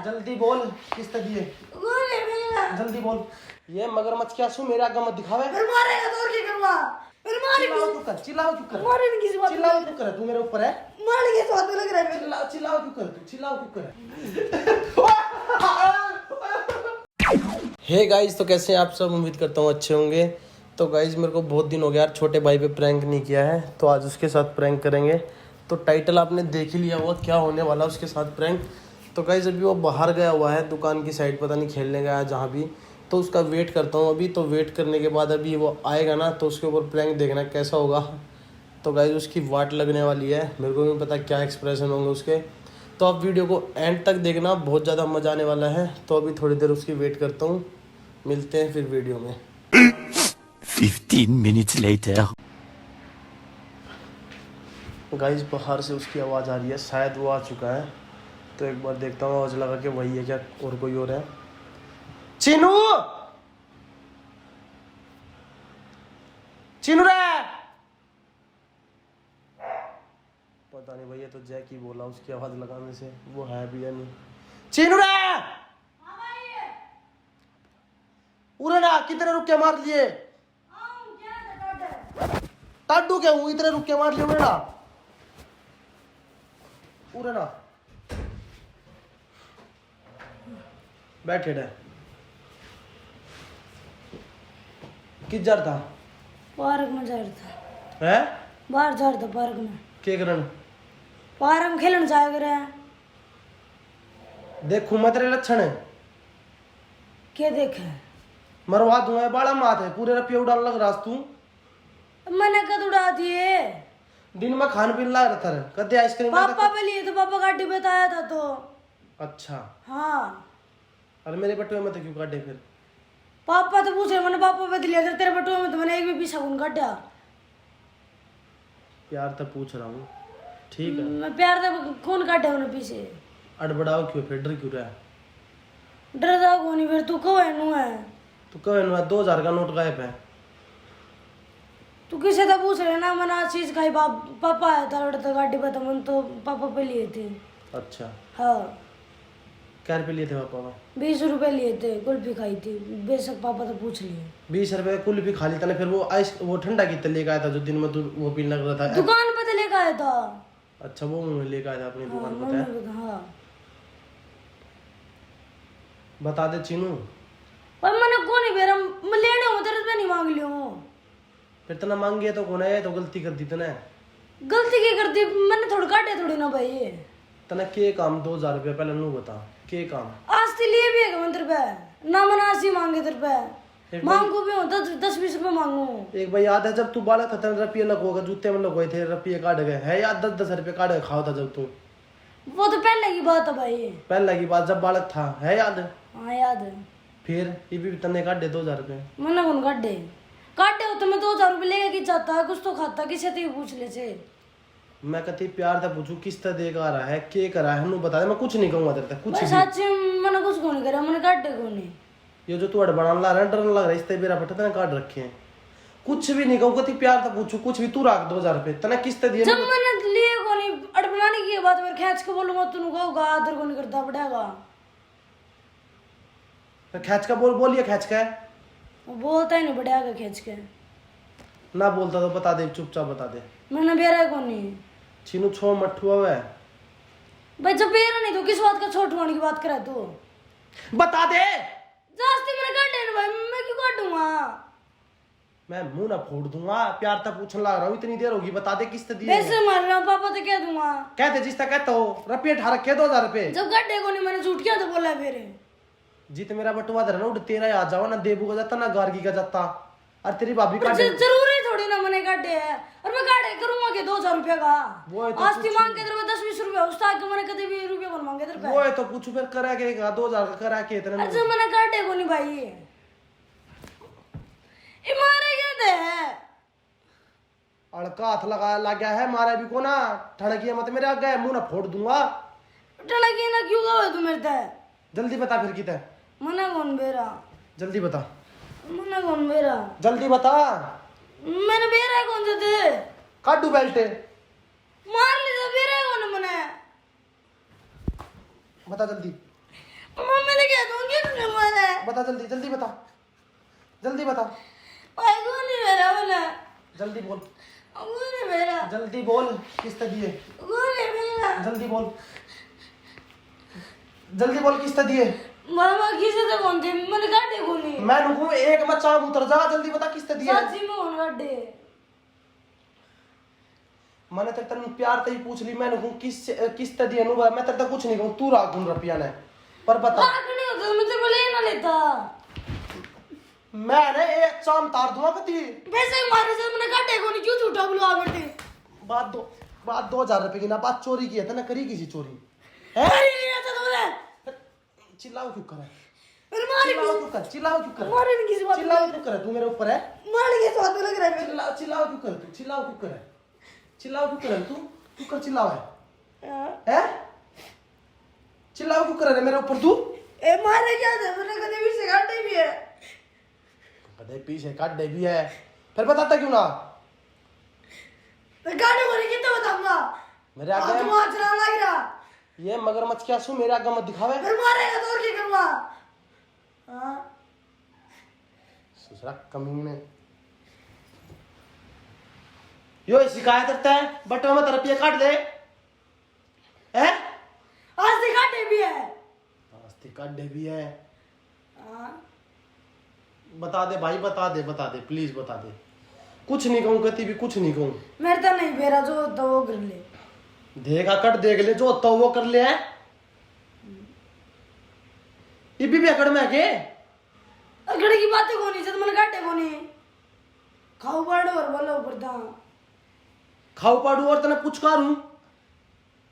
जल्दी बोल किसने दिए, जल्दी बोल। ये मगरमच्छ क्या सू मेरे आगे मत दिखावे। मारेगा तो और क्या करूंगा? चिल्लाओ क्यों कर, चिल्लाओ क्यों कर, मारेंगे किसी बात चिल्लाओ क्यों कर, तू मेरे ऊपर है। मारेंगे तो हाथ में लग रहा है। चिल्लाओ क्यों कर, तू चिल्लाओ क्यों कर। हे गाइस, तो कैसे हैं आप सब? उम्मीद करता हूँ अच्छे होंगे। तो गाइस मेरे को बहुत दिन हो गया यार छोटे भाई पे प्रैंक नहीं किया है, तो आज उसके साथ प्रैंक करेंगे। तो टाइटल आपने देख ही लिया हुआ क्या होने वाला उसके साथ प्रैंक। तो गाइस अभी वो बाहर गया हुआ है दुकान की साइड, पता नहीं खेलने गया है जहाँ भी, तो उसका वेट करता हूँ अभी। तो वेट करने के बाद अभी वो आएगा ना, तो उसके ऊपर प्रैंक देखना कैसा होगा। तो गाइस उसकी वाट लगने वाली है, मेरे को नहीं पता क्या एक्सप्रेशन होंगे उसके। तो आप वीडियो को एंड तक देखना, बहुत ज़्यादा मज़ा आने वाला है। तो अभी थोड़ी देर उसकी वेट करता हूँ, मिलते हैं फिर वीडियो में। 15 minutes later. गाइस बाहर से उसकी आवाज़ आ रही है, शायद वो आ चुका है। तो एक बार देखता हूँ आवाज़ लगा के वही है क्या और कोई और है। चीनू, चीनू रे, पता नहीं भैया तो जैकी बोला उसकी आवाज़ लगाने से, वो है भी या नहीं। चीनू रे, उरे ना कितने रुके मार लिए, टाडू क्या हूँ इतने रुके मार लिए उरे ना, उरे ना बैठे रहे। किस जार था? पार्क में जा रहा था, है बाहर जा रहा था पार्क में। के करन पार्क में खेलने जाया करे। देखू मैं तेरे लक्षण है, क्या देखे? मरवा दूंगा बाड़ा मात है पूरे रुपये उड़ान लग रहा तू। मैंने कद उड़ा दिए। दिन में खान पीन ला रहा था, कदे आइसक्रीम पापा पे लिए तो पापा गाड़ी बताया था तो। अच्छा, हाँ अरे मेरे बटुए में तो क्यों काटे फिर? पापा तो पूछ रहे, मैंने पापा पे दिया तेरे बटुए में तो मैंने एक भी पीछा कौन काटा। प्यार तो पूछ रहा हूँ, ठीक है। मैं प्यार से कौन काटे उन्हें पीछे? अड़बड़ाओ क्यों फिर, डर क्यों रहा है? डर जाओ कौन फिर, तू कहो नू है। तू कह 2000 का नोट गायब है। तू किसे तो पूछ रहे ना, मैंने आज चीज खाई। पापा आया था तो गाड़ी पे, तो मन तो पापा पे लिए थे। अच्छा, हाँ क्या रुपये लिए थे पापा में? 20 रुपए लिए थे, कुल्फी खाई थी। बेशक पापा तो पूछ लिए। 20 रुपये कुल भी खा लेता ना, फिर वो ठंडा कितना लेके आया था जो दिन में तू वो पीने लग रहा था? दुकान पे तो लेकर आया था। अच्छा, वो लेके आया था अपनी दुकान हाँ, पर। मम्मी को, हाँ। बता दे चीनू, पर मैंने कौन नहीं बेरा मैं लेने हूँ, तेरे से नहीं मांग लियो। फिर तना मांग गया तो कौन है, तो गलती कर दी तने। गलती की कर दी मैंने, थोड़ी काटे थोड़ी ना भाई। तना के काम 2000 रुपये पहले नू बता के काम। आज तो लिए भी है मंदिर पे ना, मैंने आज ही मांगे तेरे पे। मांगू भी हूँ 10-20 रुपए मांगू। एक भाई याद है जब तू बालक था तेरे रुपये लगोगा, जूते में लगोए थे, रुपये काट गए है याद? 10-10 रुपये काट गए खाओ था जब तू। वो तो पहले की बात है भाई। पहले की बात जब बालक था, है याद? हाँ याद है। फिर ये भी तने काटे 2000 रुपये। मैंने कौन काटे? काटे हो तो मैं 2000 रुपये लेके की जाता है, कुछ तो खाता, किसे तो पूछ ले से। मैं कहती प्यार था पूछू किस तरह देगा आ रहा है, के करा है नू बता दे, मैं कुछ नहीं कहूंगा तेरे तक कुछ भाई भी। सच मैंने कुछ कौन करा, मैंने काटे कौन नहीं। ये जो तू अड़बड़ान ला रहा है, डरने लग रहा है, इस तरह मेरा पट्टा तने काट रखे हैं। कुछ भी नहीं कहूंगा, प्यार था पूछू कुछ भी, तू रख 2000 रुपये तने किस तरह दिए? जब मैंने लिए कौन नहीं, अड़बड़ाने की बात फिर खींच के बोलूंगा तू कहोगा आदर कौन करता पड़ेगा। खींच का बोलिए खींच का है वो बोलता ही नहीं बढ़िया खींच के। ना बोलता तो बता दे, चुपचाप बता दे। मैंने बेरा कौन नहीं। चीनू छो मठुआ हुआ है भाई जब बेरा नहीं तो किस बात का छोट होने की बात करा तू? बता दे। जास्ती मैंने काटे ना भाई, मैं क्यों काटूंगा? मैं मुंह ना फोड़ दूंगा, प्यार तक पूछने लग रहा हूँ, इतनी देर होगी, बता दे किस तरह दिए? वैसे मार रहा हूँ पापा तो क्या दूंगा? कहते जिस तक कहता हो रुपये ठा रखे 2000 रुपये। जब काटे को नहीं मैंने झूठ किया तो बोला फिर। जीत मेरा बटुआ धर ना, उठ तेरा आ जाओ ना, देबू का जाता ना गार्गी का जाता, और तेरी भाभी का जरूरी थोड़ी ना मैंने काटे है, और मैं काटे करूंगा के 2000 रुपया का। वो तो आज की मांग के तेरे 10-20 रुपया, उस तक मैंने कभी भी रुपया कौन मांगे तेरे पे? वो है तो पूछू फिर करा के 2000 का करा के इतने। अच्छा मैंने काटे को नहीं भाई, ये मारे क्या थे? अड़का हाथ लग गया है, मारा भी को ना, ठड़किया मत मेरे आगे, मुंह ना फोड़ दूंगा। टड़की ना क्यों गए तू मेरे ते? जल्दी बता फिर कितना? मना कौन बेरा? जल्दी बता, मना कौन बेरा? जल्दी बता। मैंने बेरा कौन से थे? काटू बेल्ट मार ले तो बेरा कौन मैंने? बता जल्दी। क्या दूंगी तुमने मारा है? बता जल्दी जल्दी बता, जल्दी बता, भाई कौन है मेरा वाला? जल्दी बोल, कौन है मेरा? जल्दी बोल, किसने दिए? कौन है मेरा? जल्दी बोल, जल्दी बोल, किसने दिए? मामा किसे से कौन थे? मैंने काटे कौन नहीं? मैं रुकूं एक मत चाप उतर जा, जल्दी बता किसने दिए? सच्ची में कौन काटे? मैंने तेरे तक प्यार से ही पूछ ली, मैं रुकूं किसने दिए? मैं तेरे तक कुछ नहीं कहूं, तू राख गुन रुपया ने, पर बता। राख नहीं होता तो मैं तेरे को ले ना लेता। मैं ने एक चाम तार दूंगा कती। वैसे ही मारे से मैंने काटे कौन? क्यों झूठा बुलवा करते? बात 2000 रुपए की ना, बात चोरी की है, ना करी किसी चोरी है? अरे नहीं आता तुमने। चिल्लाओ क्यों करे? अरे मारे चिल्लाओ क्यों कर? चिल्लाओ क्यों कर? मारे नहीं किसी बात पे। चिल्लाओ क्यों करे? तू मेरे ऊपर है? मारे किस बात पे लग रहा है? चिल्लाओ क्यों कर? तू चिल्लाओ क्यों करे? चिल्लाओ क्यों करे? तू कर चिल्लाओ है? हाँ। हैं? चिल्लाओ क्यों करे मेरे ऊपर तू? ए मारे क्या था? मैंने कभी भी से काटे भी है। कदे पीछे काट दे भी है, फिर बताता क्यों ना? मैं काटे को नहीं कितना बताऊंगा? मेरे आगे तुम आज चला लग रहा। ये मगरमच्छ क्या सू मेरे आगे मत दिखावे। फिर मारेगा तो और क्या करूंगा? हाँ। ससुरा कमीने यो शिकायत करता है, बटवा में तरपिया काट दे हैं? आज से काटे भी है। आस्ती काट दे भी है। हाँ। बता दे भाई, बता दे प्लीज बता दे। कुछ नहीं कहूँ, कति भी कुछ नहीं कहूँ। मेरे तो नहीं बेरा जो होता वो कर ले। देखा कट देख ले, जो होता वो कर ले है। इबी भी अकड़ में आके अगड़े की बातें कोनी से मैंने काटे कोनी। खाओ पड़ और बोलो पड़ता। खाऊ पाड़ू और तना पुचकारू।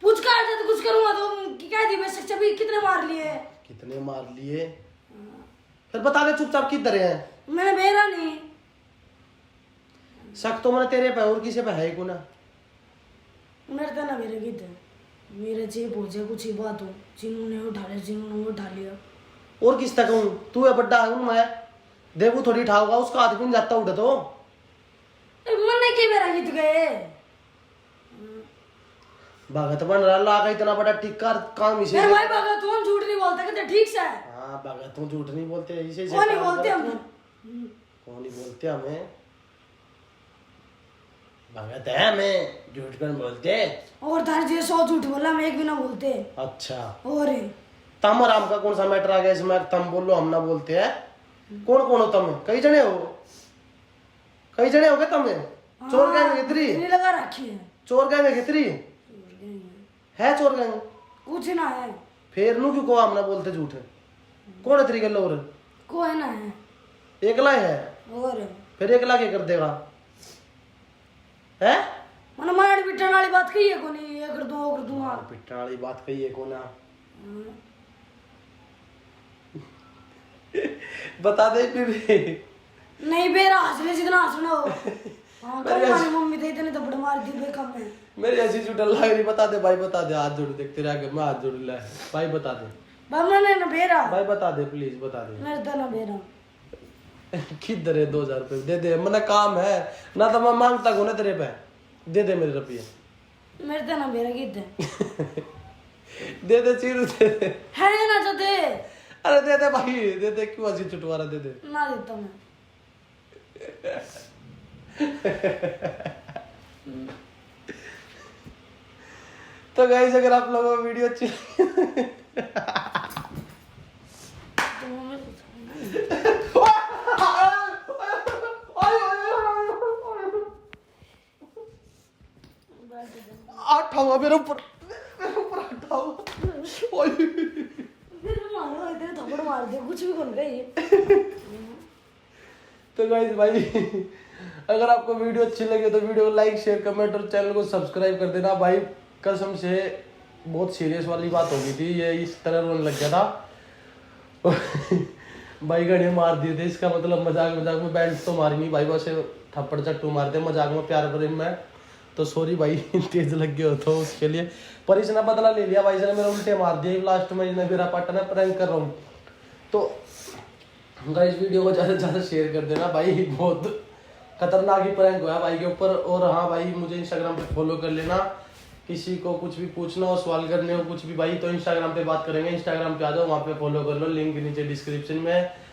पूछ कर दे तो कुछ करूंगा तो क्या दी मैं सच्चा भी कितने मार लिए? कितने मार लिए? फिर बता दे चुपचाप किधर है? मैंने बेरा नहीं। शक तो मैंने तेरे पे और किसी पे है को ना। मेरे तो ना मेरे किधर मेरे चे पहुंचे कुछ ही बात हो, जिन्होंने उठा लिया। और किस तक हूँ? तू है बड्डा हूँ मैं, देखू थोड़ी ठाऊंगा, उसका हाथ भी नहीं जाता उठा तो। मैंने क्या मेरा गीत गए? भगत बन रहा लागा इतना बड़ा टिक्का काम इसे। मेरे भाई भगत तुम झूठ नहीं बोलते कहते ठीक से। हाँ भगत तू झूठ नहीं बोलते, इसे कौन नहीं बोलते हम? कौन नहीं बोलते हमें? भगत है हमें, झूठ कौन बोलते? और तार जी 100 झूठ बोला मैं एक भी ना बोलते। अच्छा और तम और हम का कौन सा मैटर आ गया इसमें? तम बोलो हम ना बोलते हैं। कौन कौन हो तम? कई जने हो? कई जने हो गए तम? चोर गैंग कितरी? नहीं लगा रखी है। चोर गैंग कितरी है? चोर गैंग कुछ ना है। फिर नू क्यों को हम ना बोलते झूठ? कौन है तरीके लोर? कोई ना है। एकला है? और फिर एकला क्या कर देगा है? मैंने मार पिटने वाली बात कही है कोनी, ये कर दूं वो कर दूंगा। पिटने वाली बात कही है कोना? बता दे बीबी। नहीं बेरा हंसने जितना हंसना हो। हाँ कल हमारी मम्मी थे इतने थप्पड़ मार दी बेकम में। मेरी ऐसी चुटल लग रही। बता दे भाई, बता दे, हाथ जोड़ देख तेरे आगे मैं हाथ जोड़ ला भाई, बता दे बाबा ने ना बेरा भाई, बता दे प्लीज बता दे। मेरे तो ना बेरा किधर है? 2000 रुपए दे दे, मना काम है ना तो मैं मांगता हूँ ना तेरे पे। दे दे मेरे रुपये। मेरे तो ना बेरा किधर दे दे चीरू, दे दे। है ना चाहते? अरे दे दे भाई, दे दे, क्यों ऐसी चुटवा रहा? दे दे ना देता मैं। तो गाइस अगर आप लोगों को वीडियो अच्छी आठ हुआ मेरे ऊपर आठ हुआ। फिर मारो इतने थप्पड़ मार दे कुछ भी कौन गई। तो गाइस भाई अगर आपको वीडियो अच्छी लगे तो वीडियो को लाइक शेयर कमेंट और चैनल को सब्सक्राइब कर देना भाई। कसम से बहुत सीरियस वाली बात हो गई थी, ये इस तरह रोने लग गया था। भाई गड़े मार दिए थे, इसका मतलब मजाक मजाक में बैंड तो मारी नहीं भाई, बस थप्पड़ चट्टू मारते मजाक में प्यार प्रेम में। तो सॉरी भाई तेज लग गया तो उसके लिए, पर इसने बदला ले लिया भाई, इसने मेरे उल्टे मार दिए लास्ट में, इसने मेरा पार्टनर प्रैंक कर रहा हूँ। तो गाइस वीडियो को ज़्यादा से ज़्यादा शेयर कर देना भाई, बहुत खतरनाक ही प्रैंक हुआ भाई के ऊपर। और हाँ भाई मुझे इंस्टाग्राम पे फॉलो कर लेना किसी को कुछ भी पूछना हो, सवाल करने हो, कुछ भी भाई, तो इंस्टाग्राम पे बात करेंगे। इंस्टाग्राम पे आ जाओ, वहाँ पे फॉलो कर लो, लिंक नीचे डिस्क्रिप्शन में है।